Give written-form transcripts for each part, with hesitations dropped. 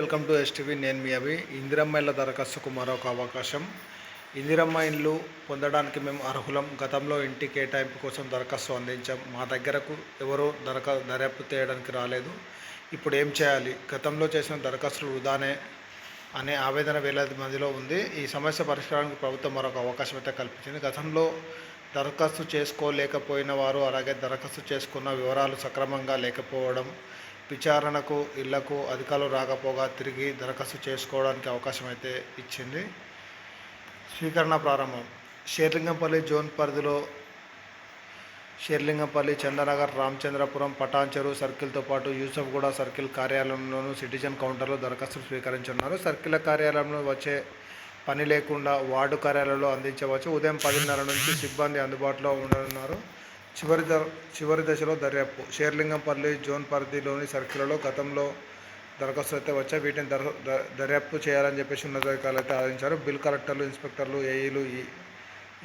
Welcome to STV. నేను మీ అభి. ఇందిరమ్మ ఇళ్ళ దరఖాస్తుకు మరొక అవకాశం. ఇందిరమ్మ ఇల్లు పొందడానికి మేము అర్హులం. గతంలో ఇంటి కేటాయింపు కోసం దరఖాస్తు అందించాం. మా దగ్గరకు ఎవరూ దర్యాప్తు చేయడానికి రాలేదు. ఇప్పుడు ఏం చేయాలి? గతంలో చేసిన దరఖాస్తులు వృధానే అనే ఆవేదన వేలాది మందిలో ఉంది. ఈ సమస్య పరిష్కారానికి ప్రభుత్వం మరొక అవకాశం అయితే కల్పించింది. గతంలో దరఖాస్తు చేసుకోలేకపోయిన వారు, అలాగే దరఖాస్తు చేసుకున్న వివరాలు సక్రమంగా లేకపోవడం, విచారణకు ఇళ్లకు అధికారులు రాకపోగా తిరిగి దరఖాస్తు చేసుకోవడానికి అవకాశం అయితే ఇచ్చింది. స్వీకరణ ప్రారంభం. షేర్లింగంపల్లి జోన్ పరిధిలో షేర్లింగంపల్లి, చందనగర్, రామచంద్రపురం, పటాన్చెరు సర్కిల్తో పాటు యూసఫ్గూడ సర్కిల్ కార్యాలయంలోనూ సిటిజన్ కౌంటర్లో దరఖాస్తులు స్వీకరించనున్నారు. సర్కిల్ కార్యాలయంలో వచ్చే పని లేకుండా వార్డు కార్యాలయంలో అందించవచ్చు. ఉదయం 10:30 నుంచి సిబ్బంది అందుబాటులో ఉండనున్నారు. చివరి దశలో దర్యాప్తు. షేర్లింగంపల్లి జోన్ పరిధిలోని సర్కిల్లో గతంలో దరఖాస్తులు అయితే వచ్చాయి. వీటిని దర్యాప్తు చేయాలని చెప్పేసి ఉన్నతాధికారులు అయితే ఆదేశించారు. బిల్ కలెక్టర్లు, ఇన్స్పెక్టర్లు, ఏఈలు,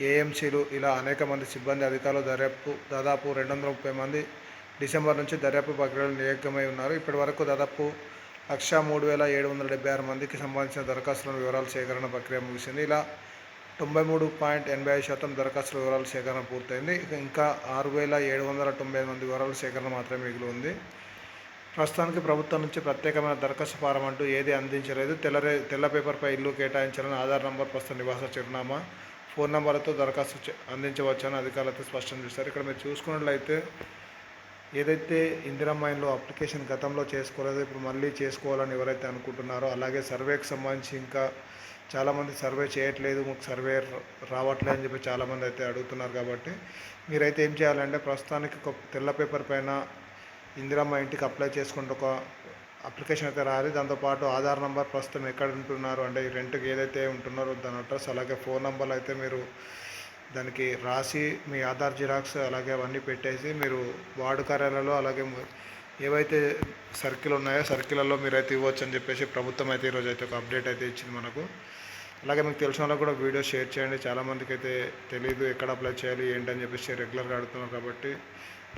ఏఎంసీలు ఇలా అనేక మంది సిబ్బంది అధికారులు దాదాపు 230 మంది డిసెంబర్ నుంచి దర్యాప్తు ప్రక్రియలో నియోగమై ఉన్నారు. ఇప్పటి వరకు దాదాపు 1,03,776 మందికి సంబంధించిన దరఖాస్తుల వివరాల సేకరణ ప్రక్రియ ముగిసింది. ఇలా 93.85% దరఖాస్తుల వివరాల సేకరణ పూర్తయింది. ఇంకా 6,795 మంది వివరాల సేకరణ మాత్రమే మిగిలి ఉంది. ప్రస్తుతానికి ప్రభుత్వం నుంచి ప్రత్యేకమైన దరఖాస్తు ఫారం అంటూ ఏది అందించలేదు. తెల్ల పేపర్పై ఇల్లు కేటాయించాలని ఆధార్ నంబర్, ప్రస్తుత నివాస చిరునామా, ఫోన్ నంబర్లతో దరఖాస్తు అందించవచ్చని అధికారులు అయితే స్పష్టం చేశారు. ఇక్కడ మీరు చూసుకున్నట్లయితే ఏదైతే ఇందిరమ్మ ఇల్లు అప్లికేషన్ గతంలో చేసుకోలేదో ఇప్పుడు మళ్ళీ చేసుకోవాలని ఎవరైతే అనుకుంటున్నారో, అలాగే సర్వేకి సంబంధించి ఇంకా చాలామంది సర్వే చేయట్లేదు, మాకు సర్వే రావట్లేదు అని చెప్పి చాలామంది అయితే అడుగుతున్నారు. కాబట్టి మీరైతే ఏం చేయాలంటే ప్రస్తుతానికి ఒక తెల్ల పేపర్ పైన ఇందిరమ్మ ఇంటికి అప్లై చేసుకుంటూ ఒక అప్లికేషన్ అయితే రాయాలి. దాంతోపాటు ఆధార్ నంబర్, ప్రస్తుతం ఎక్కడ ఉంటున్నారు అంటే ఈ రెంట్కి ఏదైతే ఉంటున్నారో దాని అడ్రస్, అలాగే ఫోన్ నెంబర్లు అయితే మీరు దానికి రాసి మీ ఆధార్ జిరాక్స్ అలాగే అవన్నీ పెట్టేసి మీరు వార్డు కార్యాలయంలో అలాగే ఏవైతే సర్కిల్ ఉన్నాయో సర్కిళ్ళల్లో మీరైతే ఇవ్వచ్చు అని చెప్పేసి ప్రభుత్వం అయితే ఈరోజు అయితే ఒక అప్డేట్ అయితే ఇచ్చింది మనకు. అలాగే మీకు తెలిసిన వాళ్ళకి కూడా వీడియో షేర్ చేయండి. చాలామందికి అయితే తెలియదు ఎక్కడ అప్లై చేయాలి ఏంటని చెప్పేసి రెగ్యులర్గా అడుగుతున్నారు. కాబట్టి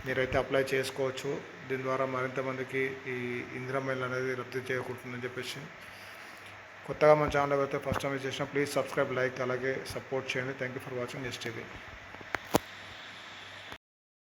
మీరైతే అప్లై చేసుకోవచ్చు. దీని ద్వారా మరింత మందికి ఈ ఇందిరమ్మ ఇల్లు అనేది రద్దు చేయకుంటుందని చెప్పేసి. కొత్తగా మన ఛానల్ అయితే ఫస్ట్ టైం చేసిన ప్లీజ్ సబ్స్క్రైబ్, లైక్ అలాగే సపోర్ట్ చేయండి. Thank you for watching STV.